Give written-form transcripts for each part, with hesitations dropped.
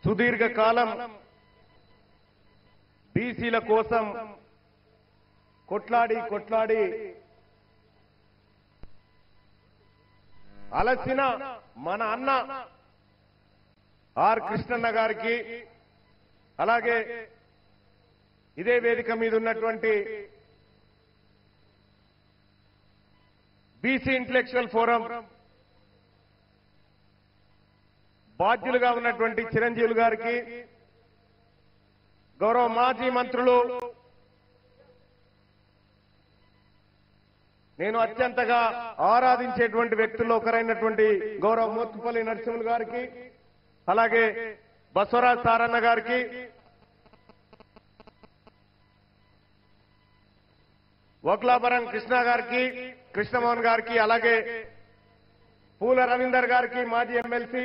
సుదీర్ఘ కాలం బీసీల కోసం కొట్లాడి అలసిన మన అన్న ఆర్ కృష్ణన్న గారికి, అలాగే ఇదే వేదిక మీద ఉన్నటువంటి బీసీ ఇంటలెక్చువల్ ఫోరం బాధ్యులుగా ఉన్నటువంటి చిరంజీవి గారికి, గౌరవ మాజీ మంత్రులు, నేను అత్యంతగా ఆరాధించేటువంటి వ్యక్తుల్లో ఒకరైనటువంటి గౌరవ మోత్కుపల్లి నరసింహులు గారికి, అలాగే బసవరాజ్ సారన్న గారికి, వక్లాపురం కృష్ణ గారికి, కృష్ణమోహన్ గారికి, అలాగే పూల రవీందర్ గారికి, మాజీ ఎమ్మెల్సీ,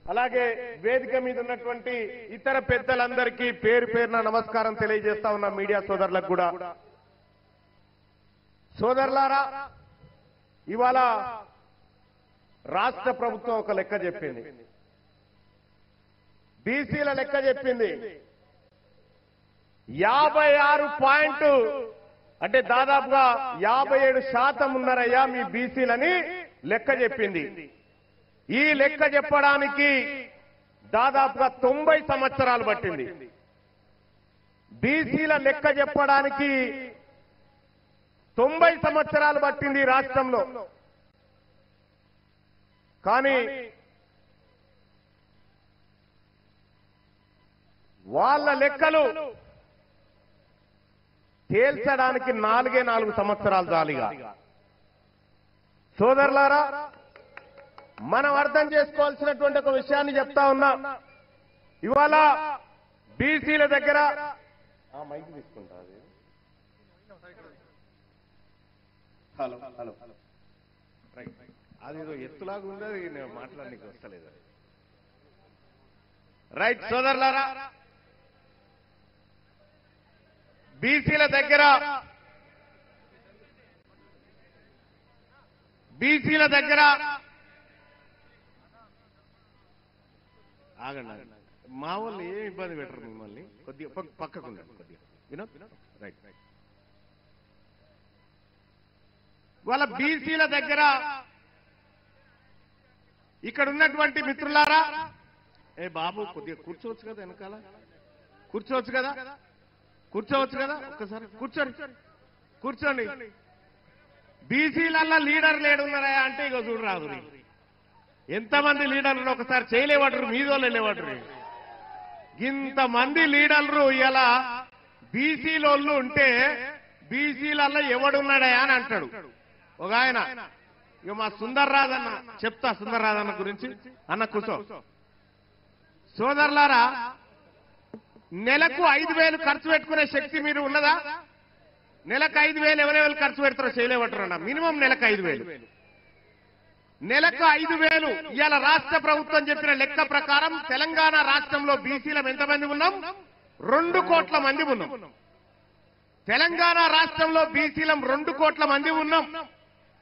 అలాగే వేదిక మీద ఉన్నటువంటి ఇతర పెద్దలందరికీ పేరు పేరున నమస్కారం తెలియజేస్తా ఉన్న మీడియా సోదరులకు కూడా. సోదరులారా, ఇవాళ రాష్ట్ర ప్రభుత్వం ఒక లెక్క చెప్పింది, బీసీల లెక్క చెప్పింది. 56 అంటే దాదాపుగా 57% ఉన్నారయ్యా మీ బీసీలని లెక్క చెప్పింది. ఈ లెక్క చెప్పడానికి దాదాపుగా 90 సంవత్సరాలు పట్టింది. బీసీల లెక్క చెప్పడానికి 90 సంవత్సరాలు పట్టింది రాష్ట్రంలో. కానీ వాళ్ళ లెక్కలు తేల్చడానికి 4 సంవత్సరాలు చాలిగా. సోదరులారా, మనం అర్థం చేసుకోవాల్సినటువంటి ఒక విషయాన్ని చెప్తా ఉన్నా. ఇవాళ బీసీల దగ్గర మైక్ తీసుకుంటా, హలో హలో అది ఎత్తులాగా ఉంది, అది నేను మాట్లాడడానికి వస్తలేదు. రైట్ సోదరులారా, బీసీల దగ్గర ఆగండి, మా వాళ్ళు ఏం ఇబ్బంది పెట్టరు మిమ్మల్ని, కొద్దిగా పక్కకుండండి కొద్దిగా. వినోద్ రైట్. వాళ్ళ బీసీల దగ్గర ఇక్కడ ఉన్నటువంటి మిత్రులారా, ఏ బాబు కొద్దిగా కూర్చోవచ్చు కదా, వెనకాల కూర్చోవచ్చు కదా, ఒక్కసారి కూర్చోండి. బీసీలల్లా లీడర్ లేడున్నారా అంటే ఇక చూడరాదు, ఎంతమంది లీడర్లు ఒకసారి చేయలేవాడు, మీదోళ్ళు వెళ్ళేవాడు. ఇంతమంది లీడర్లు ఇలా బీసీలోళ్ళు ఉంటే బీసీలల్లా ఎవడున్నాడా అని అంటాడు ఒక ఆయన. ఇక మా సుందర్రాజన్న చెప్తా, సుందర్రాజన్న గురించి. అన్న కూర్చో. సోదరులారా, నెలకు 5,000 ఖర్చు పెట్టుకునే శక్తి మీరు ఉన్నదా? నెలకు 5,000 ఎవరెవరు ఖర్చు పెడతారో చేయలేవట్టున్నా. మినిమం నెలకు 5,000. నెలకు 5,000 ఇవాళ రాష్ట్ర ప్రభుత్వం చెప్పిన లెక్క ప్రకారం తెలంగాణ రాష్ట్రంలో బీసీలం ఎంతమంది ఉన్నాం? 2 కోట్ల మంది ఉన్నాం. తెలంగాణ రాష్ట్రంలో బీసీలం 2 కోట్ల మంది ఉన్నాం.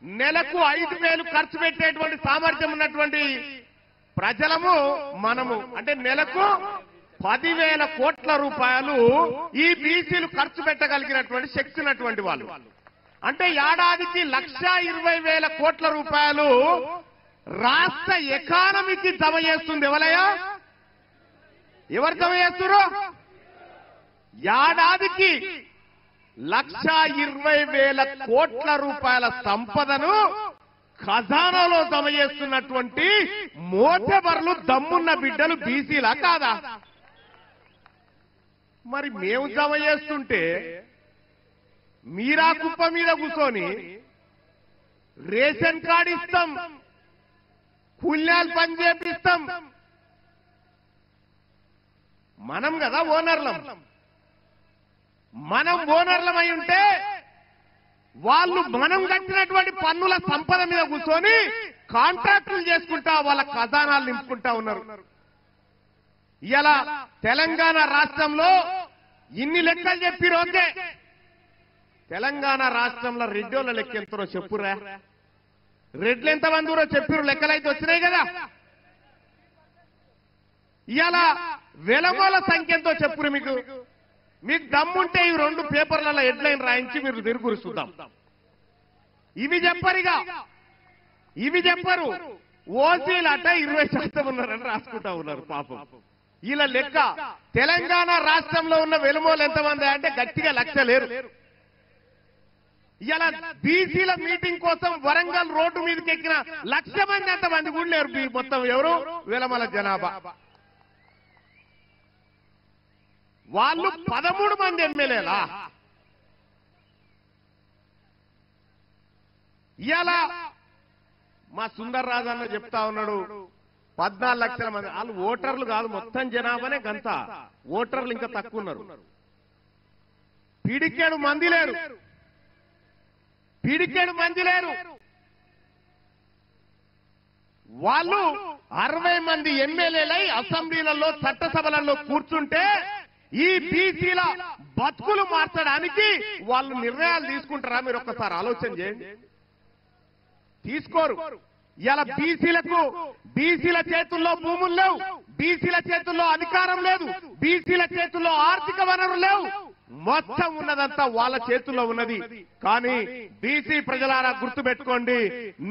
నెలకు 5,000 ఖర్చు పెట్టేటువంటి సామర్థ్యం ఉన్నటువంటి ప్రజలము మనము. అంటే నెలకు 10,000 కోట్ల రూపాయలు ఈ బీసీలు ఖర్చు పెట్టగలిగినటువంటి శక్తి ఉన్నటువంటి వాళ్ళు. అంటే ఏడాదికి 1,20,000 కోట్ల రూపాయలు రాష్ట్ర ఎకానమీకి జమ చేస్తుంది. ఎవరు జమ చేస్తున్నారు? ఏడాదికి 1,20,000 కోట్ల రూపాయల సంపదను ఖజానాలో జమ చేస్తున్నటువంటి మోతబర్లు, దమ్మున్న బిడ్డలు బీసీలా కాదా? మరి మేము జమ చేస్తుంటే మీరా కుప్ప మీద కూర్చొని రేషన్ కార్డు ఇస్తాం, కూల్యాలు పని చేపిస్తాం. మనం కదా ఓనర్లం. మనం ఓనర్లమై ఉంటే వాళ్ళు మనం కట్టినటువంటి పన్నుల సంపద మీద కూర్చొని కాంట్రాక్టులు చేసుకుంటా వాళ్ళ ఖజానాలు నింపుకుంటా ఉన్నారు. ఇలా తెలంగాణ రాష్ట్రంలో ఇన్ని లెక్కలు చెప్పిరు. ఓకే, తెలంగాణ రాష్ట్రంలో రెడ్డోళ్ళ లెక్క ఎంతరో చెప్పురా. రెడ్లు ఎంతమందిరో చెప్పిరు, లెక్కలైతే వచ్చినాయి కదా. ఇవాళ వెలగోల సంఖ్య ఎంతో చెప్పురు మీకు దమ్ముంటే ఈ 2 పేపర్లలో హెడ్లైన్ రాయించి మీరు తిరుగురు చూద్దాం. ఇవి చెప్పరు. ఓసీలట 20% ఉన్నారని రాసుకుంటా ఉన్నారు పాపం. ఇలా లెక్క తెలంగాణ రాష్ట్రంలో ఉన్న వెలుమోలు ఎంతమంది అంటే గట్టిగా 1,00,000 లేరు. ఇలా బీసీల మీటింగ్ కోసం వరంగల్ రోడ్డు మీదకి ఎక్కిన 1,00,000 మంది ఎంతమంది కూడా లేరు. మొత్తం ఎవరు వెలమల జనాభా. వాళ్ళు 13 మంది ఎమ్మెల్యేలా. ఇవాళ మా సుందర్ రాజు అన్న చెప్తా ఉన్నాడు 14 లక్షల మంది. వాళ్ళు ఓటర్లు కాదు, మొత్తం జనాభానే గంత. ఓటర్లు ఇంకా తక్కువ ఉన్నారు. పిడికేడు మంది లేరు. వాళ్ళు 60 మంది ఎమ్మెల్యేలై అసెంబ్లీలలో చట్టసభలలో కూర్చుంటే ఈ బీసీల బతుకులు మార్చడానికి వాళ్ళు నిర్ణయాలు తీసుకుంటారా? మీరు ఒక్కసారి ఆలోచన చేయండి. తీసుకోరు. ఇలా బీసీల చేతుల్లో భూములు లేవు, బీసీల చేతుల్లో అధికారం లేదు, బీసీల చేతుల్లో ఆర్థిక వనరులు లేవు. మొత్తం ఉన్నదంతా వాళ్ళ చేతుల్లో ఉన్నది. కానీ బీసీ ప్రజలారా గుర్తుపెట్టుకోండి,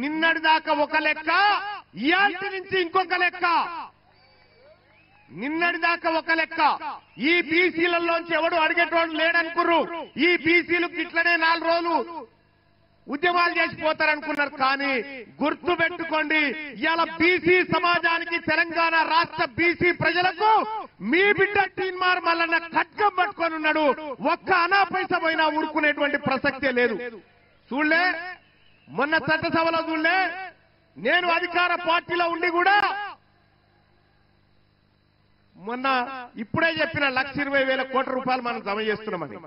నిన్నటిదాకా ఒక లెక్క, ఇయాల్టి నుంచి ఇంకొక లెక్క. నిన్నటిదాకా ఒక లెక్క. ఈ బీసీలలోంచి ఎవడు అడిగేటోడు లేడనుకుర్రు. ఈ బీసీలకు ఇట్లనే 4 రోజులు ఉద్యమాలు చేసిపోతారనుకున్నారు. కానీ గుర్తు పెట్టుకోండి, ఇవాళ బీసీ సమాజానికి, తెలంగాణ రాష్ట్ర బీసీ ప్రజలకు మీ బిడ్డ టీన్మార్ మల్లన్న ఖడ్గం పట్టుకొని ఉన్నాడు. ఒక్క అనా పైసా పోయినా ఊరుకునేటువంటి ప్రసక్తే లేదు. చూడలే మొన్న చట్టసభలో చూడలే, నేను అధికార పార్టీలో ఉండి కూడా మొన్న ఇప్పుడే చెప్పిన 1,20,000 కోట్ల రూపాయలు మనం జమ చేస్తున్నామని.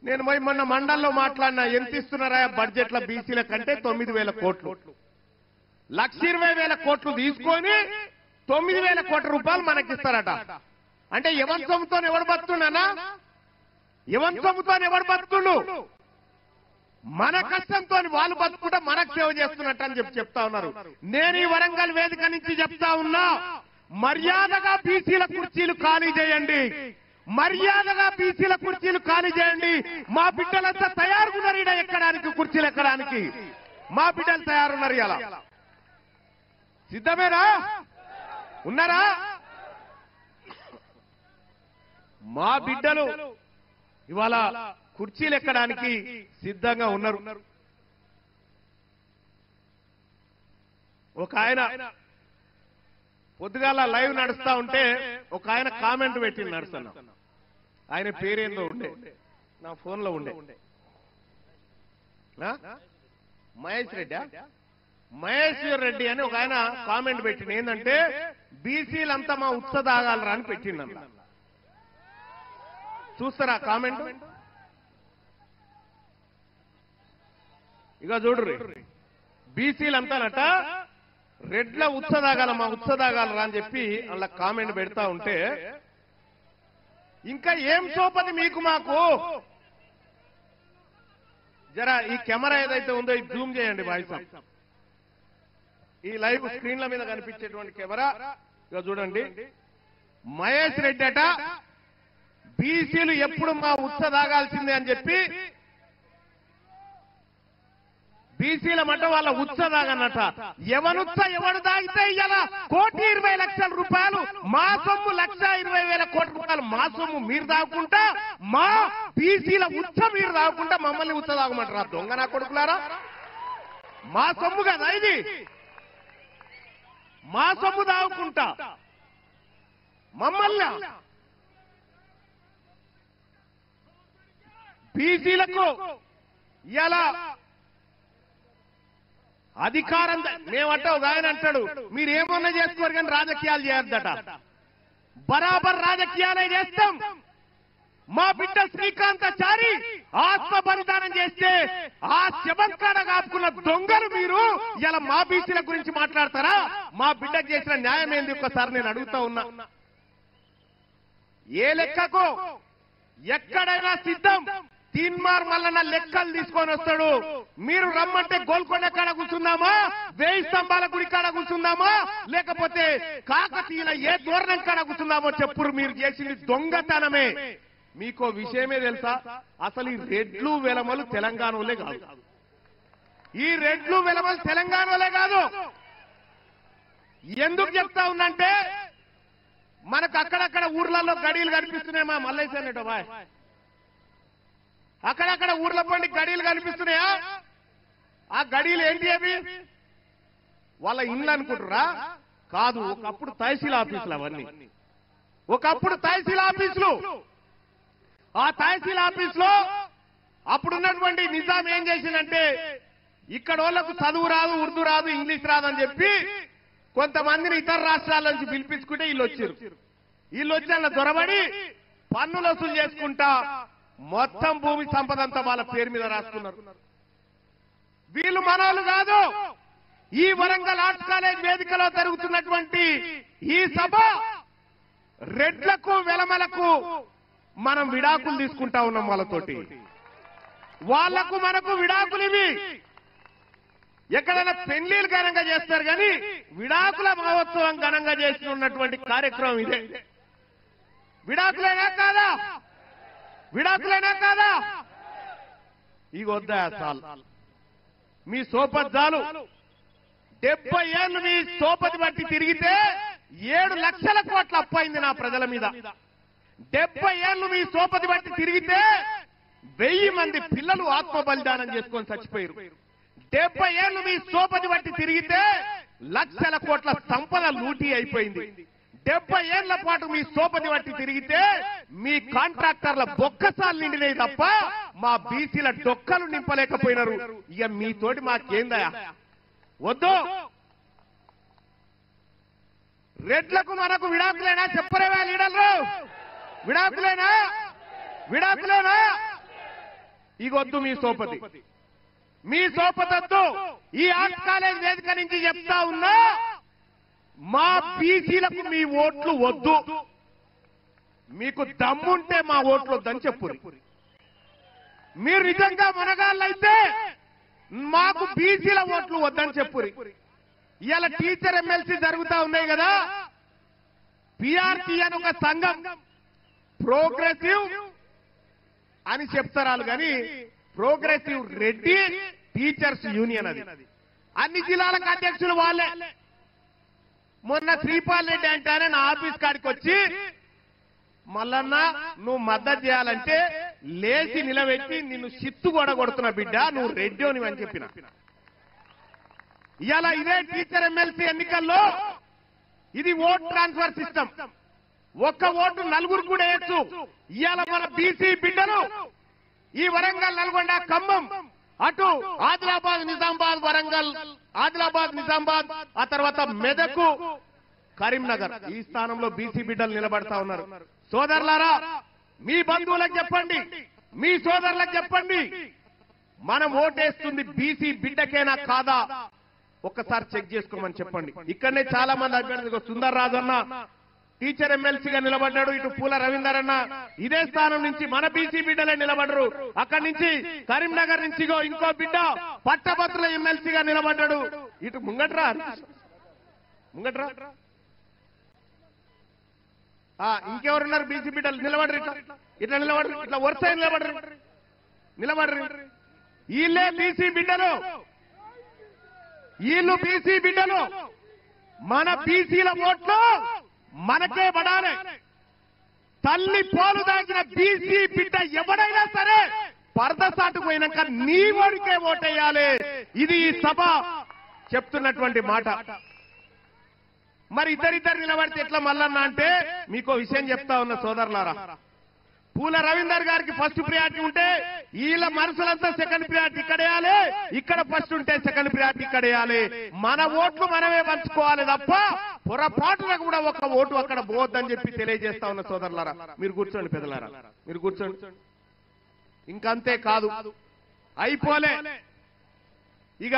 నేను పోయి మొన్న మండల్లో మాట్లాడినా, ఎంత ఇస్తున్నారా బడ్జెట్ల బీసీల కంటే 9,000 కోట్లు. 1,20,000 కోట్లు తీసుకొని 9,000 కోట్ల రూపాయలు మనకిస్తారట. అంటే ఎవరి సొమ్ముతో ఎవరు బతుకున్నానా? ఎవరి సొమ్ముతో ఎవరు బతుకుండు? మన కష్టంతో వాళ్ళు బతుకుంటే మనకు సేవ చేస్తున్నట్టు అని చెప్తా ఉన్నారు. నేను ఈ వరంగల్ వేదిక నుంచి చెప్తా ఉన్నా, మర్యాదగా బీసీల కుర్చీలు ఖాళీ చేయండి. మర్యాదగా బీసీల కుర్చీలు ఖాళీ చేయండి. మా బిడ్డలంతా తయారుగున్నారు ఈడ ఎక్కడానికి, కుర్చీలు ఎక్కడానికి మా బిడ్డలు తయారున్నారు. ఇలా సిద్ధమేనా? ఉన్నారా? మా బిడ్డలు ఇవాళ కుర్చీలు ఎక్కడానికి సిద్ధంగా ఉన్నారు. ఒక ఆయన పొద్దుగాల లైవ్ నడుస్తా ఉంటే ఒక ఆయన కామెంట్ పెట్టి నడుస్తున్నా. ఆయన పేరేందో ఉండే, నా ఫోన్ లో ఉండే. మహేశ్వర్ రెడ్డి అని ఒక ఆయన కామెంట్ పెట్టిన. ఏంటంటే బీసీలంతా మా ఉత్స తాగాలరా అని పెట్టిండ. చూస్తారా కామెంట్? ఇక చూడరు, బీసీలంతానట రెడ్ల ఉత్సదాగాల, మా ఉత్సదాగాలరా అని చెప్పి అలా కామెంట్ పెడతా ఉంటే, ఇంకా ఏం సోపది మీకు మాకు? జరా ఈ కెమెరా ఏదైతే ఉందో ఇది జూమ్ చేయండి బాయ్స్. ఈ లైవ్ స్క్రీన్ల మీద కనిపించేటువంటి కెమెరా ఇక చూడండి. మహేష్ రెడ్డి అట బీసీలు ఎప్పుడు మా ఉత్సదాగాల్సిందే అని చెప్పి, బీసీల మట వాళ్ళ ఉత్స దాగన్నట. ఎవనుత్స ఎవడు దాగితే ఇలా 1,20,00,000 రూపాయలు మా సొమ్ము, 1,20,000 కోట్ల రూపాయలు మా సొమ్ము మీరు దాగుకుంటా, మా బీసీల ఉత్స మీరు దాగుకుంటా మమ్మల్ని ఉత్స దాగమంటారా? దొంగ నా కొడుకులారా, మా సొమ్ము కదా ఇది, మా సొమ్ము దాగుకుంటా మమ్మల్ని. బీసీలకు ఇలా అధికారం మేమంట. ఒక ఆయన అంటాడు మీరేమన్నా చేసుకోరు కానీ రాజకీయాలు చేయొద్దట. బరాబర్ రాజకీయాలే చేస్తాం. మా బిడ్డ శ్రీకాంతాచారి ఆత్మ బలిదానం చేస్తే ఆ శవంకాడ కాపుకున్న దొంగలు మీరు ఇలా మా బీసీల గురించి మాట్లాడతారా? మా బిడ్డకు చేసిన న్యాయం ఏంది ఒక్కసారి నేను అడుగుతా ఉన్నా. ఏ లెక్కకు ఎక్కడైనా సిద్ధం. తీన్మార్ మల్లన్న లెక్కలు తీసుకొని వస్తాడు. మీరు రమ్మంటే గోల్కొండ కాడ కూర్చుందామా, 1000 స్తంభాల గుడి కాడ కూర్చుందామా, లేకపోతే కాకతీయుల ఏ దూరణం కాడ కూర్చుందామో చెప్పురు. మీరు చేసింది దొంగతనమే. మీకో విషయమే తెలుసా, అసలు ఈ రెడ్లు వెలమలు తెలంగాణలో కాదు. ఈ రెడ్లు వెలమలు తెలంగాణలో కాదు. ఎందుకు చెప్తా ఉందంటే, మనకు అక్కడక్కడ ఊర్లలో గడియలు కనిపిస్తున్నాయి. మా మల్లేశానేటో బాయ్, అక్కడక్కడ ఊర్ల పండి గడియలు కనిపిస్తున్నాయా? ఆ గడియలు ఏంటి అవి? వాళ్ళ ఇండ్లు అనుకుంటురా? కాదు, ఒకప్పుడు తహసీల్ ఆఫీసులు అవన్నీ. ఒకప్పుడు తహసీల్ ఆఫీసులు. ఆ తహసీల్ ఆఫీసులో అప్పుడున్నటువంటి నిజాం ఏం చేసిందంటే, ఇక్కడ వాళ్ళకు చదువు రాదు, ఉర్దూ రాదు, ఇంగ్లీష్ రాదని చెప్పి కొంతమందిని ఇతర రాష్ట్రాల నుంచి పిలిపించుకుంటే వీళ్ళు వచ్చారు. వీళ్ళు వచ్చి అలా దొరబడి పన్నులు వసూలు చేసుకుంటా మొత్తం భూమి సంపద అంతా వాళ్ళ పేరు మీద రాసుకున్నారు. వీళ్ళు మనోళ్ళు కాదు. ఈ వరంగల్ ఆర్ట్స్ కాలేజ్ వేదికలో జరుగుతున్నటువంటి ఈ సభ రెడ్లకు వెలమలకు మనం విడాకులు తీసుకుంటా ఉన్నాం వాళ్ళతోటి. వాళ్లకు మనకు విడాకులు ఇవి. ఎక్కడైనా పెళ్లిళ్ళు ఘనంగా చేస్తారు కానీ విడాకుల మహోత్సవం ఘనంగా చేస్తున్నటువంటి కార్యక్రమం ఇదే. విడాకులైనా కాదా? విడాకులైనా కాదా? ఇక వద్దా చాలు మీ సోపద్దాలు. 70 ఏళ్లు మీ సోపతి బట్టి తిరిగితే 7 లక్షల కోట్ల అప్పయింది నా ప్రజల మీద. 70 ఏళ్లు మీ సోపతి బట్టి తిరిగితే 1000 మంది పిల్లలు ఆత్మ బలిదానం చేసుకొని చచ్చిపోయారు. 70 ఏళ్లు మీ సోపతి బట్టి తిరిగితే లక్షల కోట్ల సంపద లూటీ అయిపోయింది. 70 ఏళ్ల పాటు మీ సోపతి బట్టి తిరిగితే మీ కాంట్రాక్టర్ల బొక్కసాలు నిండినాయి తప్ప మా బీసీల డొక్కలు నింపలేకపోయినారు. ఇక మీతోటి మాకేందయా? వద్దు. రెడ్లకు మనకు విడాకులేనా? చెప్పరేవా లీడర్లు? విడాకులేనా? విడాకులేనా? ఇగొద్దు మీ సోపతి. మీ సోపతొద్దు. ఈ ఆర్ట్స్ కాలేజ్ వేదిక నుంచి చెప్తా ఉన్నా, మా బీసీలకు మీ ఓట్లు వద్దు. మీకు దమ్ముంటే మా ఓట్లు వద్దని చెప్పు. మీరు నిజంగా మనగాళ్ళైతే మాకు బీసీల ఓట్లు వద్దని చెప్పు. ఇవాళ టీచర్ ఎమ్మెల్సీ జరుగుతా ఉన్నాయి కదా. పిఆర్టీ అని ఒక సంఘం, ప్రోగ్రెసివ్ అని చెప్తారు కానీ ప్రోగ్రెసివ్ రెడ్డి టీచర్స్ యూనియన్ అది. అన్ని జిల్లాలకు అధ్యక్షులు వాళ్ళే. మొన్న శ్రీపాల్ రెడ్డి అంటానే నా ఆఫీస్ కాడికి వచ్చి, మల్లన్న నువ్వు మద్దతు చేయాలంటే లేచి నిలబెట్టి నిన్ను సిత్తు కూడా కొడుతున్నా బిడ్డ, నువ్వు రెడ్డి అని చెప్పిన. ఇవాళ ఇదే టీచర్ ఎమ్మెల్సీ ఎన్నికల్లో ఇది ఓట్ ట్రాన్స్ఫర్ సిస్టమ్. ఒక్క ఓటు 4 కూడా వేయచ్చు. ఇవాళ మన బీసీ బిడ్డలు ఈ వరంగల్, నల్గొండ, ఖమ్మం, అటు ఆదిలాబాద్, నిజామాబాద్, వరంగల్, ఆదిలాబాద్, నిజామాబాద్, ఆ తర్వాత మెదకు, కరీంనగర్, ఈ స్థానంలో బీసీ బిడ్డలు నిలబడతా ఉన్నారు. సోదరులారా, మీ బంధువులకు చెప్పండి, మీ సోదరులకు చెప్పండి, మనం ఓటేస్తుంది బీసీ బిడ్డకేనా కాదా ఒక్కసారి చెక్ చేసుకోమని చెప్పండి. ఇక్కడనే చాలా మంది అభ్యర్థులు, సుందర్ రాజన్న టీచర్ ఎమ్మెల్సీగా నిలబడ్డాడు, ఇటు పూల రవీందర్ అన్న ఇదే స్థానం నుంచి మన బీసీ బిడ్డలే నిలబడరు. అక్కడి నుంచి కరీంనగర్ నుంచి ఇంకో బిడ్డ పట్టభద్రుల ఎమ్మెల్సీగా నిలబడ్డాడు. ఇటు ముంగట్రా ముంగట్రా ఇంకెవరున్నారు బీసీ బిడ్డలు? నిలబడరు, ఇట్లా నిలబడరు, ఇట్లా వరుస నిలబడరు. వీళ్ళే బీసీ బిడ్డలు, వీళ్ళు బీసీ బిడ్డలు. మన బీసీల ఓట్లు మనకే పడాలి. తల్లి పాలు దాగిన బీసీ బిడ్డ ఎవడైనా సరే పరదసాటు పోయినాక నీ ఓడికే ఓటేయాలి. ఇది ఈ సభ చెప్తున్నటువంటి మాట. మరి ఇద్దరిద్దరు నిలబడితే ఎట్లా మల్లన్న అంటే, మీకో విషయం చెప్తా ఉన్న సోదరులారా, పూల రవీందర్ గారికి ఫస్ట్ ప్రియారిటీ ఉంటే వీళ్ళ మనసులంతా సెకండ్ ప్రియారిటీ ఇక్కడ వేయాలి, ఇక్కడ ఫస్ట్ ఉంటే సెకండ్ ప్రియారిటీ ఇక్కడ వేయాలి. మన ఓట్లు మనమే పంచుకోవాలి తప్ప పొరపాటున కూడా ఒక ఓటు అక్కడ పోవద్దని చెప్పి తెలియజేస్తా ఉన్న సోదరులారా. మీరు కూర్చోండి పెద్దలారా, మీరు కూర్చోండి. ఇంకంతే కాదు, అయిపోలే. ఇక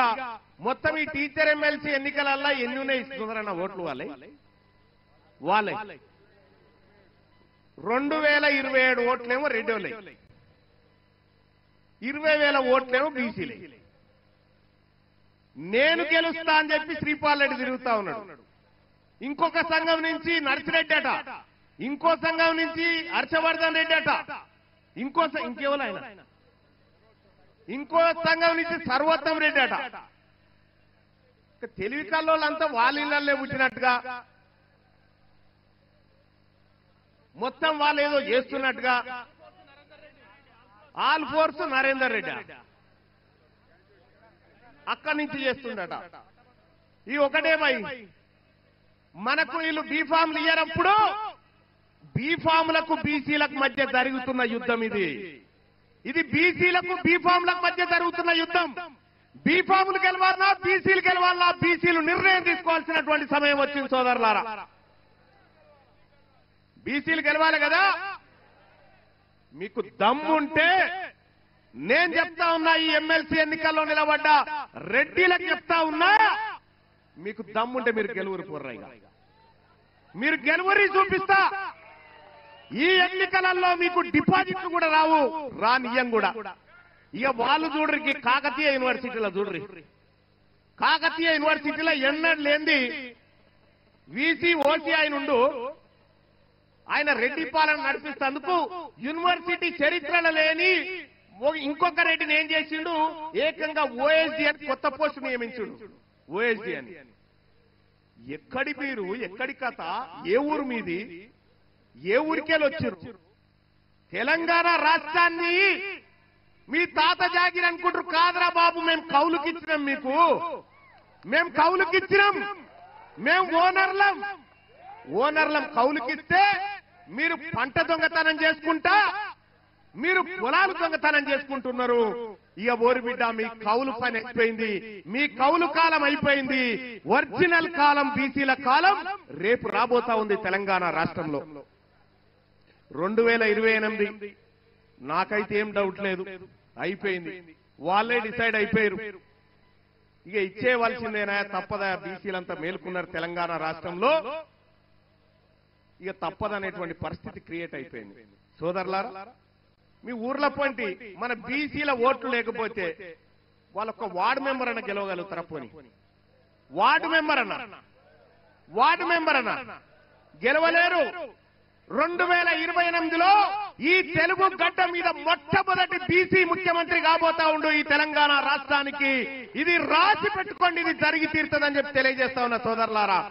మొత్తం ఈ టీచర్ ఎమ్మెల్సీ ఎన్నికలల్లా ఎన్ని ఉన్నాయి ఇస్తున్నారన్న ఓట్లు వాళ్ళే 2027 ఓట్లేమో రెడ్డి వాళ్ళే, 20,000 ఓట్లేమో బీసీలే. నేను గెలుస్తా అని చెప్పి శ్రీపాల్ రెడ్డి తిరుగుతా ఉన్నాడు. ఇంకొక సంఘం నుంచి నర్సిరెడ్డి అట, ఇంకో సంఘం నుంచి హర్షవర్ధన్ రెడ్డి అట, ఇంకెవరు ఆయన, ఇంకో సంఘం నుంచి సర్వోత్తం రెడ్డి అట. తెలివి కల్లోళ్ళంతా వాళ్ళ ఇళ్లే పుట్టినట్టుగా, మొత్తం వాళ్ళు ఏదో చేస్తున్నట్టుగా. ఆల్ ఫోర్స్ నరేందర్ రెడ్డి అక్కడి నుంచి చేస్తుండట. ఈ ఒకటే భయ, మనకు వీళ్ళు బీఫామ్లు ఇయ్యనప్పుడు బీఫాములకు బీసీలకు మధ్య జరుగుతున్న యుద్ధం ఇది బీసీలకు బీఫాములకు మధ్య జరుగుతున్న యుద్ధం. బీఫాములు గెలవాలన్నా బీసీలు గెలవాలన్నా బీసీలు నిర్ణయం తీసుకోవాల్సినటువంటి సమయం వచ్చింది సోదరులారా. బీసీలు గెలవాలి కదా. మీకు దమ్ముంటే నేను చెప్తా ఉన్నా, ఈ ఎమ్మెల్సీ ఎన్నికల్లో నిలబడ్డ రెడ్డిలకు చెప్తా ఉన్నా, మీకు దమ్ముంటే మీరు గెలువురు పోర్రాయిగా, మీరు గెలువురి చూపిస్తా. ఈ ఎన్నికలలో మీకు డిపాజిట్లు కూడా రావు, రానియం కూడా. ఇక వాళ్ళు చూడరికి కాకతీయ యూనివర్సిటీలో చూడరి, కాకతీయ యూనివర్సిటీలో ఎన్నడూ లేంది వీసీ ఓసీ అయినుండు ఆయన రెడ్డి పాలన నడిపిస్తేందుకు యూనివర్సిటీ చరిత్రలో లేని ఇంకొక రెడ్డిని ఏం చేసిండు, ఏకంగా ఓఎస్డీ అని కొత్త పోస్టు నియమించుడు. ఓఎస్డీ అని ఎక్కడి మీరు, ఎక్కడి కథ, ఏ ఊరు మీది, ఏ ఊరికేలు వచ్చారు? తెలంగాణ రాష్ట్రాన్ని మీ తాత జాగిరి అనుకుంటారు. కాదరా బాబు, మేము కౌలుకిచ్చినాం, మీకు మేము కౌలుకిచ్చినాం, మేము ఓనర్లం కౌలుకిస్తే మీరు పంట దొంగతనం చేసుకుంటా, మీరు పొలాలు దొంగతనం చేసుకుంటున్నారు. ఇక ఓరి బిడ్డ, మీ కౌలు పని అయిపోయింది, మీ కౌలు కాలం అయిపోయింది. ఒరిజినల్ కాలం బీసీల కాలం రేపు రాబోతా ఉంది తెలంగాణ రాష్ట్రంలో. 2028 నాకైతే ఏం డౌట్ లేదు, అయిపోయింది. వాళ్ళే డిసైడ్ అయిపోయారు. ఇక ఇచ్చేవలసిందేనా, తప్పదా? బీసీలంతా మేలుకున్నారు తెలంగాణ రాష్ట్రంలో, ఇక తప్పదనేటువంటి పరిస్థితి క్రియేట్ అయిపోయింది. సోదరులారా, మీ ఊర్ల పంటి మన బీసీల ఓట్లు లేకపోతే వాళ్ళొక్క వార్డు మెంబర్ అన్న గెలవగలుగుతారా? పోని వార్డు మెంబర్ అన్న గెలవలేరు. 2028లో ఈ తెలుగు గడ్డ మీద మొట్టమొదటి బీసీ ముఖ్యమంత్రి కాబోతా ఉండు ఈ తెలంగాణ రాష్ట్రానికి. ఇది రాసి పెట్టుకోండి, ఇది జరిగి తీరుతుందని చెప్పి తెలియజేస్తా ఉన్నా సోదరులారా.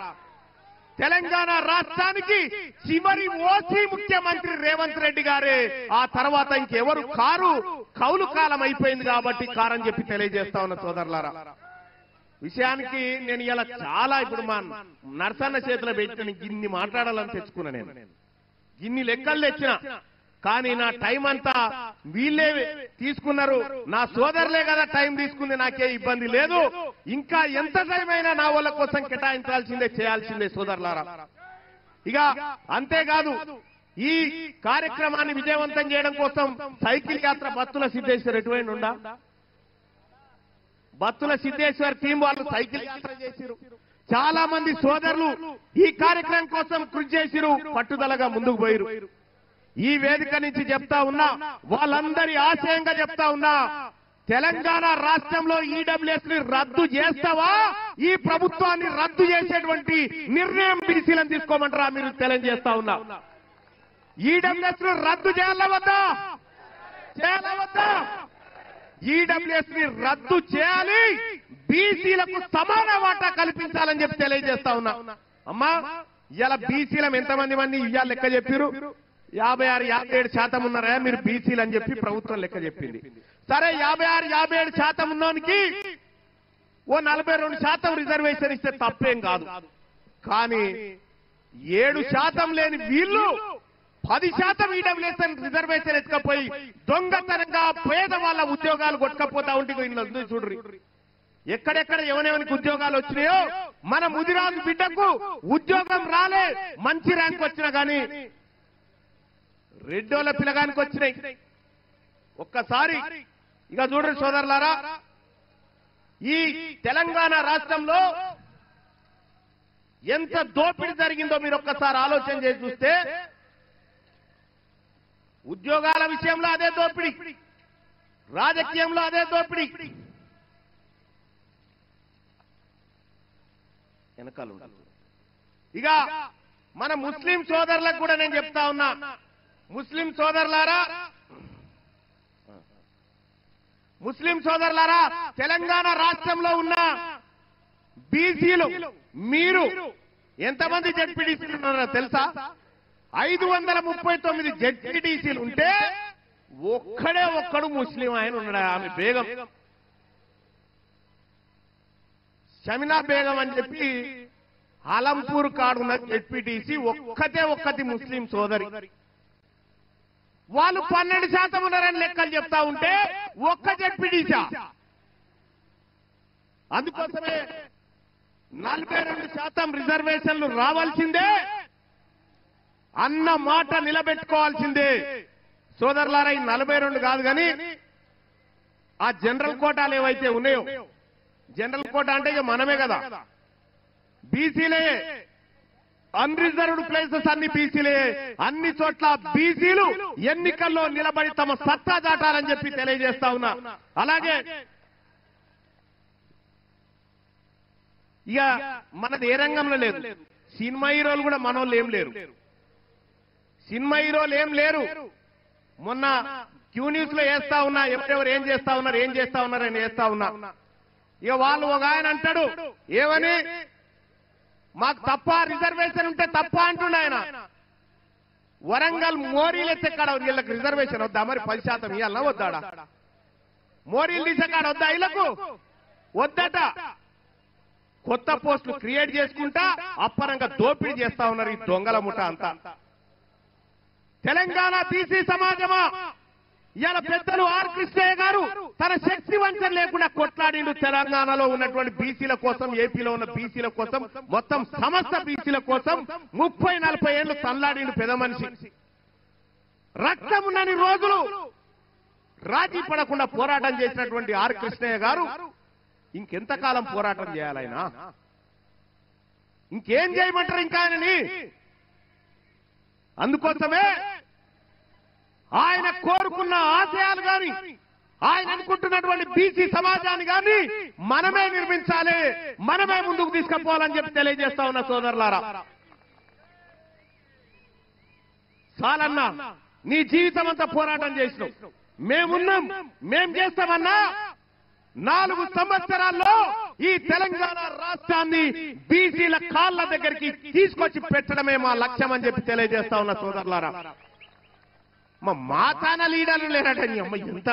తెలంగాణ రాష్ట్రానికి చివరి ఓసీ ముఖ్యమంత్రి రేవంత్ రెడ్డి గారే. ఆ తర్వాత ఇంకెవరు కారు. కౌలు కాలం అయిపోయింది కాబట్టి కారని చెప్పి తెలియజేస్తా ఉన్న సోదరులారా. విషయానికి నేను ఇలా చాలా ఇప్పుడు మా నర్సన్న చేతిలో పెట్టి ఇన్ని మాట్లాడాలని తెచ్చుకున్నా. నేను ఇన్ని లెక్కలు తెచ్చిన, కానీ నా టైం అంతా వీళ్ళే తీసుకున్నారు. నా సోదరులే కదా టైం తీసుకుంది, నాకే ఇబ్బంది లేదు. ఇంకా ఎంత టైం అయినా నా వాళ్ళ కోసం కేటాయించాల్సిందే, చేయాల్సిందే సోదరులారా. ఇక అంతేకాదు, ఈ కార్యక్రమాన్ని విజయవంతం చేయడం కోసం సైకిల్ యాత్ర బత్తుల సిద్ధేశ్వర్ ఎటువంటి ఉండా, బత్తుల సిద్ధేశ్వర్ టీం వాళ్ళు సైకిల్ యాత్ర చేసిరు. చాలా మంది సోదరులు ఈ కార్యక్రమం కోసం కృషి చేసిరు, పట్టుదలగా ముందుకు పోయిరు. ఈ వేదిక నుంచి చెప్తా ఉన్నా, వాళ్ళందరి ఆశయంగా చెప్తా ఉన్నా, తెలంగాణ రాష్ట్రంలో ఈడబ్ల్యూఎస్ ని రద్దు చేస్తావా? ఈ ప్రభుత్వాన్ని రద్దు చేసేటువంటి నిర్ణయం బీసీలను తీసుకోమంటారా? మీరు తెలియజేస్తా ఉన్నా, ఈడబ్ల్యూఎస్ ని రద్దు చేయాలా వద్దా? ఈడబ్ల్యూఎస్ ని రద్దు చేయాలి, బీసీలకు సమాన వాటా కల్పించాలని చెప్పి తెలియజేస్తా ఉన్నా. అమ్మా, ఇలా బీసీలం ఎంతమంది ఇవాళ లెక్క చెప్పారు? 56-57% ఉన్నారా మీరు బీసీలు అని చెప్పి ప్రభుత్వం లెక్క చెప్పింది. సరే, 56-57% ఉన్నోనికి ఓ 42% రిజర్వేషన్ ఇస్తే తప్పేం కాదు. కానీ 7% లేని వీళ్ళు 10% ఈడబ్ల్యూఎస్ రిజర్వేషన్ ఎత్తుకపోయి దొంగతనంగా పేదవాళ్ళ ఉద్యోగాలు కొట్టుకపోతా ఉంటే చూడ్రి. ఎక్కడెక్కడ ఎవరెవరికి ఉద్యోగాలు వచ్చినాయో, మన ముదిరాజు బిడ్డకు ఉద్యోగం రాలే, మంచి ర్యాంక్ వచ్చినా కానీ రెడ్డోళ్ళ పిల్లగానికి వచ్చినాయి. ఒక్కసారి ఇక చూడండి సోదరులారా, ఈ తెలంగాణ రాష్ట్రంలో ఎంత దోపిడీ జరిగిందో మీరు ఒక్కసారి ఆలోచన చేసి చూస్తే, ఉద్యోగాల విషయంలో అదే దోపిడీ, రాజకీయంలో అదే దోపిడీ. వెనకాల ఇక మన ముస్లిం సోదరులకు కూడా నేను చెప్తా ఉన్నా, ముస్లిం సోదరులారా, తెలంగాణ రాష్ట్రంలో ఉన్న బీసీలు మీరు ఎంతమంది జెడ్పీటీసీలు ఉన్నారో తెలుసా? 539 జెడ్పీటీసీలు ఉంటే ఒక్కడు ముస్లిం ఆయన ఉన్నాడు. ఆమె బేగం, షమినా బేగం అని చెప్పి ఆలంపూర్ కాడున్న జెడ్పీటీసీ ఒక్కటి ముస్లిం సోదరి. వాళ్ళు 12% ఉన్నారని లెక్కలు చెప్తా ఉంటే ఒక్క జెడ్పీటీసీ. అందుకోసమే 42% రిజర్వేషన్లు రావాల్సిందే అన్న మాట నిలబెట్టుకోవాల్సిందే. సోదరులారా, ఈ 42 కాదు కానీ ఆ జనరల్ కోటాలు ఏవైతే ఉన్నాయో, జనరల్ కోటా అంటే ఇక మనమే కదా, బీసీలే, అన్రిజర్వ్డ్ ప్లేసెస్ అన్ని బీసీలే, అన్ని చోట్ల బీసీలు ఎన్నికల్లో నిలబడి తమ సత్తా దాటాలని చెప్పి తెలియజేస్తా ఉన్నా. అలాగే ఇక మనది ఏ రంగంలో లేదు, సినిమా హీరోలు కూడా మనోళ్ళు ఏం లేరు, సినిమా హీరోలు ఏం లేరు. మొన్న క్యూ న్యూస్ లో వేస్తా ఉన్నా, ఎవరెవరు ఏం చేస్తా ఉన్నారు అని వేస్తా ఉన్నా. ఇక వాళ్ళు ఒక ఆయన అంటాడు ఏమని, మాకు తప్ప రిజర్వేషన్ ఉంటే తప్ప అంటుండే ఆయన. వరంగల్ మోరీలు ఎత్తెక్కడ వీళ్ళకి రిజర్వేషన్ వద్దా మరి? 10% ఇవ్వాలన్నా వద్దాడా? మోరీలు తీసేకాడ వద్దా వీళ్ళకు? వద్దట. కొత్త పోస్టులు క్రియేట్ చేసుకుంటా అప్పరంగా దోపిడీ చేస్తా ఉన్నారు ఈ దొంగల ముఠ అంతా. తెలంగాణ బీసీ సమాజమా, ఇవాళ పెద్దలు ఆర్ కృష్ణయ్య గారు తన శక్తి వంచన లేకుండా కొట్లాడిండు తెలంగాణలో ఉన్నటువంటి బీసీల కోసం, ఏపీలో ఉన్న బీసీల కోసం, మొత్తం సమస్త బీసీల కోసం 30-40 ఏళ్లు తల్లాడిండు పెద్ద మనిషి. రక్తం ఉన్నన్ని రోజులు రాజీ పడకుండా పోరాటం చేసినటువంటి ఆర్ కృష్ణయ్య గారు ఇంకెంతకాలం పోరాటం చేయాలైనా? ఇంకేం చేయమంటారు ఇంకా ఆయనని? అందుకోసమే ఆయన కోరుకున్న ఆశయాలు గాని, ఆయన అనుకుంటున్నటువంటి బీసీ సమాజాన్ని గాని మనమే నిర్మించాలి, మనమే ముందుకు తీసుకుపోవాలని చెప్పి తెలియజేస్తా ఉన్న సోదరులారా. చాలన్నా, నీ జీవితం అంతా పోరాటం చేసినావు, మేమున్నాం, మేం చేస్తామన్నా 4 సంవత్సరాల్లో ఈ తెలంగాణ రాష్ట్రాన్ని బీసీల కాళ్ల దగ్గరికి తీసుకొచ్చి పెట్టడమే మా లక్ష్యం అని చెప్పి తెలియజేస్తా ఉన్న సోదరులారా. మా మాతాన లీడర్లు లేరట, నీ అమ్మ ఎంత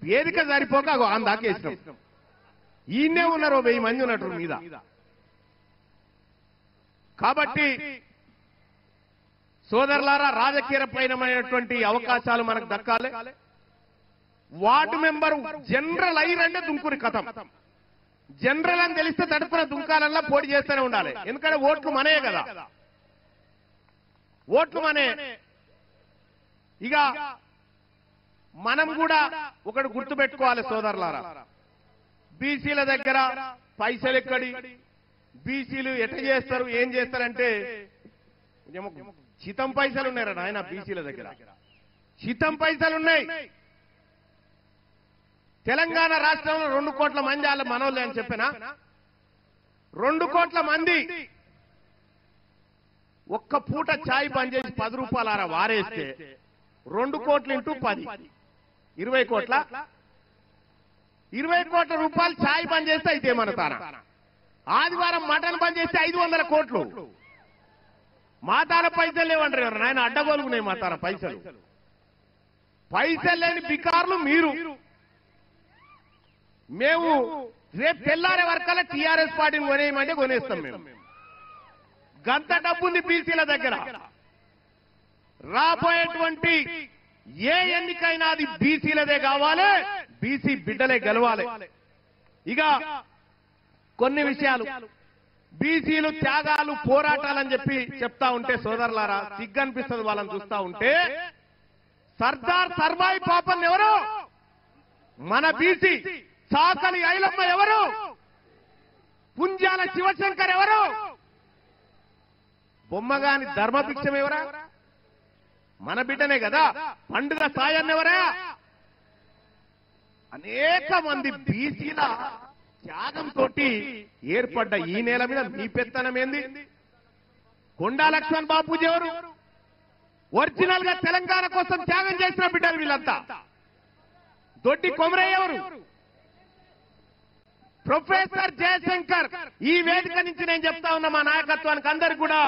వేదిక సరిపోక అందాకేసినాం. ఈయనే ఉన్నారు 1000 మంది ఉన్నట్టు మీద. కాబట్టి సోదరులారా, రాజకీయపైనటువంటి అవకాశాలు మనకు దక్కాలి. వార్డు మెంబరు జనరల్ అయ్యిరంటే దుంకురి కథం. జనరల్ అని తెలిస్తే తడుపున దుంకాలల్లా పోటీ చేస్తూనే ఉండాలి. ఎందుకంటే ఓట్లు మనే కదా, ఓట్లు మనే. ఇక మనం కూడా ఒకటి గుర్తు పెట్టుకోవాలి సోదరులారా, బీసీల దగ్గర పైసలు ఎక్కడి, బీసీలు ఎట్ట చేస్తారు, ఏం చేస్తారంటే చితం పైసలు ఉన్నారట ఆయన బీసీల దగ్గర, చితం పైసలు ఉన్నాయి. తెలంగాణ రాష్ట్రంలో 2 కోట్ల మంది వాళ్ళ మనోళ్ళే అని చెప్పినా, 2 కోట్ల మంది ఒక్క పూట ఛాయ్ బంద్ చేసి 10 రూపాయలు అర వారేస్తే 2 కోట్లు ఇంటూ 10 20 కోట్ల, 20 కోట్ల రూపాయలు ఛాయ్ బంద్ చేస్తే అయితే మన తాన. ఆదివారం మటన్ బంద్ చేస్తే 500 కోట్లు. మా తాన పైసలు లేవంటారు నాయన, అడ్డగోలుగున్నాయి మా తాన పైసలు. పైసలు లేని బికార్లు మీరు. మేము రేపు తెల్లారే వరకల్లా టీఆర్ఎస్ పార్టీని కొనేయమంటే కొనేస్తాం. మేము గంత డబ్బుంది బీసీల దగ్గర. రాబోయేటువంటి ఏ ఎన్నికైనా అది బీసీలదే కావాలి, బీసీ బిడ్డలే గెలవాలి. ఇక కొన్ని విషయాలు బీసీలు త్యాగాలు పోరాటాలని చెప్పి చెప్తా ఉంటే సోదరులారా సిగ్గనిపిస్తుంది వాళ్ళని చూస్తా ఉంటే. సర్దార్ సర్వాయి పాపన్ ఎవరు? మన బీసీ. సాకలి ఐలమ్మ ఎవరు? పుంజాల శివశంకర్ ఎవరు? బొమ్మగాని ధర్మభిక్షం ఎవరా? మన బిడ్డనే కదా. పండుగ సాయన్న ఎవరా? అనేక మంది బీసీల త్యాగంతో ఏర్పడ్డ ఈ నేల మీద మీ పెత్తనం ఏంది? కొండా లక్ష్మణ్ బాపూజీ ఎవరు? ఒరిజినల్ గా తెలంగాణ కోసం త్యాగం చేసిన బిడ్డలు వీళ్ళంతా. దొడ్డి కొమరయ్య ఎవరు? ప్రొఫెసర్ జయశంకర్. ఈ వేదిక నుంచి నేను చెప్తా ఉన్నా మా నాయకత్వానికి అందరికి కూడా,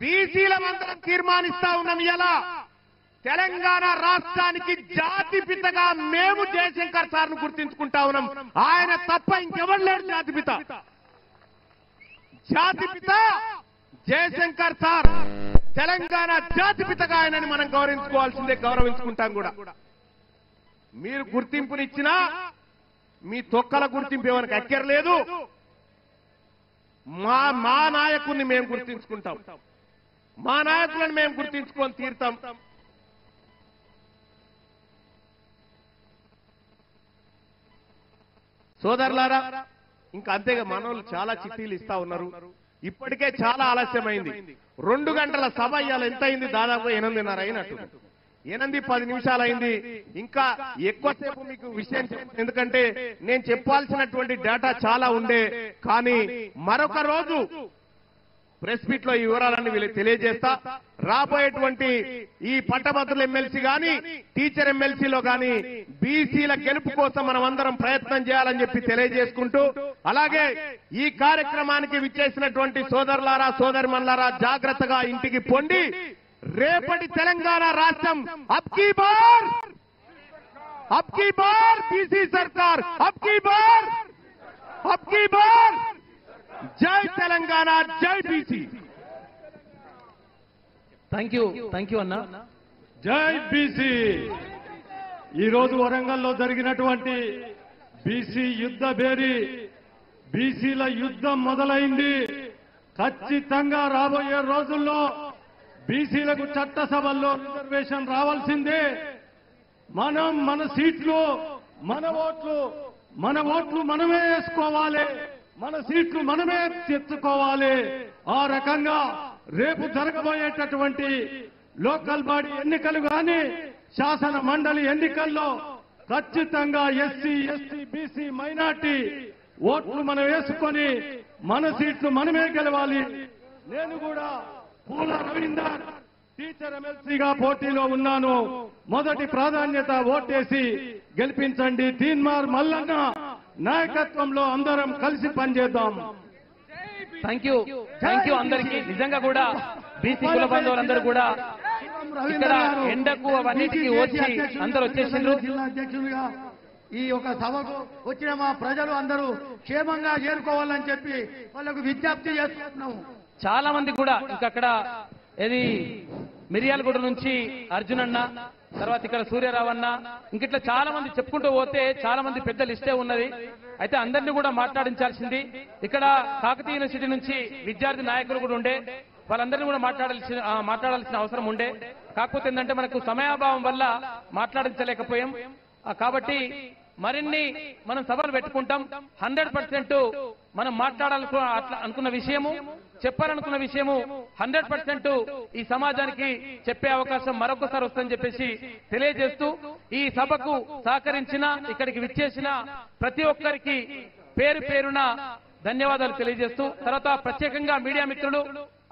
బీసీల మంత్రం తీర్మానిస్తా ఉన్నాం. ఇలా తెలంగాణ రాష్ట్రానికి జాతిపితగా మేము జయశంకర్ సార్ను గుర్తించుకుంటా ఉన్నాం. ఆయన తప్ప ఇంకెవరు లేడు జాతిపిత. జాతిపిత జయశంకర్ సార్. తెలంగాణ జాతిపితగా ఆయనని మనం గౌరవించుకోవాల్సిందే, గౌరవించుకుంటాం కూడా. మీరు గుర్తింపునిచ్చినా మీ తొక్కల గుర్తింపు ఎవరికి అక్కర్లేదు. మా నాయకుడిని మేము గుర్తించుకుంటాం, మా నాయకులను మేము గుర్తించుకొని తీరుతాం. సోదరులారా, ఇంకా అంతేగా మనోళ్ళు చాలా చిట్టీలు ఇస్తా ఉన్నారు. ఇప్పటికే చాలా ఆలస్యమైంది. 2 గంటల సభ ఇవాళ ఎంత అయింది? దాదాపు 8:30 అయినట్టు. 8-10 నిమిషాలు అయింది. ఇంకా ఎక్కువసేపు మీకు విషయం ఎందుకంటే నేను చెప్పాల్సినటువంటి డేటా చాలా ఉండే. కానీ మరొక రోజు ప్రెస్ మీట్ లో ఈ వివరాలన్నీ వీళ్ళకి తెలియజేస్తా. రాబోయేటువంటి ఈ పట్టభద్రుల ఎమ్మెల్సీ గాని టీచర్ ఎమ్మెల్సీలో గాని బీసీల గెలుపు కోసం మనం అందరం ప్రయత్నం చేయాలని చెప్పి తెలియజేసుకుంటూ, అలాగే ఈ కార్యక్రమానికి విచ్చేసినటువంటి సోదరులారా సోదరిమణులారా జాగ్రత్తగా ఇంటికి పొండి. రేపటి తెలంగాణ రాష్ట్రం అబ్కీ బార్ బీసీ సర్కార్, అబ్కీ బార్ జై తెలంగాణ, జై బీసీ. థ్యాంక్ యూ అన్న. జై బీసీ. ఈ రోజు వరంగల్లో జరిగినటువంటి బీసీ యుద్ధ భేరీ, బీసీల యుద్ధం మొదలైంది. ఖచ్చితంగా రాబోయే రోజుల్లో బీసీలకు చట్టసభల్లో రిజర్వేషన్ రావాల్సిందే. మనం మన సీట్లు, మన ఓట్లు మనమే వేసుకోవాలి, మన సీట్లు మనమే తెచ్చుకోవాలి. ఆ రకంగా రేపు జరగబోయేటటువంటి లోకల్ బాడీ ఎన్నికలు కానీ శాసన మండలి ఎన్నికల్లో ఖచ్చితంగా ఎస్సీ, ఎస్టీ, బీసీ, మైనార్టీ ఓట్లు మనం వేసుకొని మన సీట్లు మనమే గెలవాలి. నేను కూడా పూల రవీందర్ టీచర్ ఎమ్మెల్సీగా పోటీలో ఉన్నాను. మొదటి ప్రాధాన్యత ఓటేసి గెలిపించండి. తీన్మార్ మల్లన్న నాయకత్వంలో అందరం కలిసి పనిచేద్దాం. థ్యాంక్ యూ అందరికీ. నిజంగా కూడా బీసీ కుల బంధువులందరూ కూడా ఇక్కడ ఎండకు అవన్నిటికీ వచ్చి అందరూ వచ్చేసిండ్రు. జిల్లా అధ్యక్షులుగా ఈ ఒక సభకు వచ్చిన మా ప్రజలు అందరూ క్షేమంగా చేరుకోవాలని చెప్పి వాళ్ళకు విజ్ఞప్తి చేస్తున్నాము. చాలా మంది కూడా ఇంకక్కడ ఏది మిర్యాలగూడ నుంచి అర్జున్ అన్న, తర్వాత ఇక్కడ సూర్యరావు అన్న, ఇంకిట్లా చాలా మంది చెప్పుకుంటూ పోతే చాలా మంది పెద్ద లిస్టే ఉన్నది. అయితే అందరినీ కూడా మాట్లాడించాల్సింది. ఇక్కడ కాకతీయ యూనివర్సిటీ నుంచి విద్యార్థి నాయకులు కూడా ఉండే, వాళ్ళందరినీ కూడా మాట్లాడాల్సిన అవసరం ఉండే. కాకపోతే ఏంటంటే మనకు సమయాభావం వల్ల మాట్లాడించలేకపోయాం. కాబట్టి మరిన్ని మనం సభలు పెట్టుకుంటాం. 100% మనం అనుకున్న విషయము, చెప్పాలనుకున్న విషయము 100% ఈ సమాజానికి చెప్పే అవకాశం మరొకసారి వస్తుందని చెప్పేసి తెలియజేస్తూ, ఈ సభకు సహకరించిన, ఇక్కడికి విచ్చేసిన ప్రతి ఒక్కరికి పేరు పేరున ధన్యవాదాలు తెలియజేస్తూ, తర్వాత ప్రత్యేకంగా మీడియా మిత్రులు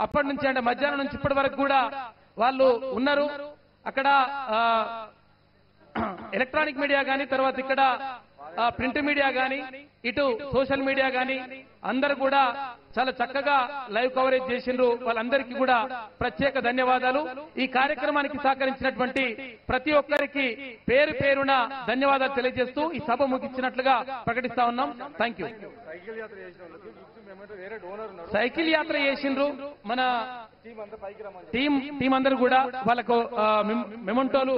అప్పటి నుంచి అంటే మధ్యాహ్నం నుంచి ఇప్పటి వరకు కూడా వాళ్ళు ఉన్నారు. అక్కడ ఎలక్ట్రానిక్ మీడియా గాని, తర్వాత ఇక్కడ ప్రింట్ మీడియా గాని, ఇటు సోషల్ మీడియా గాని అందరూ కూడా చాలా చక్కగా లైవ్ కవరేజ్ చేసిండ్రు. వాళ్ళందరికీ కూడా ప్రత్యేక ధన్యవాదాలు. ఈ కార్యక్రమానికి సహకరించినటువంటి ప్రతి ఒక్కరికి పేరు పేరున ధన్యవాదాలు తెలియజేస్తూ ఈ సభ ముగించినట్లుగా ప్రకటిస్తా ఉన్నాం. Thank you. సైకిల్ యాత్ర చేసిండ్రు మన టీం అందరూ కూడా వాళ్ళకు మెమంటోలు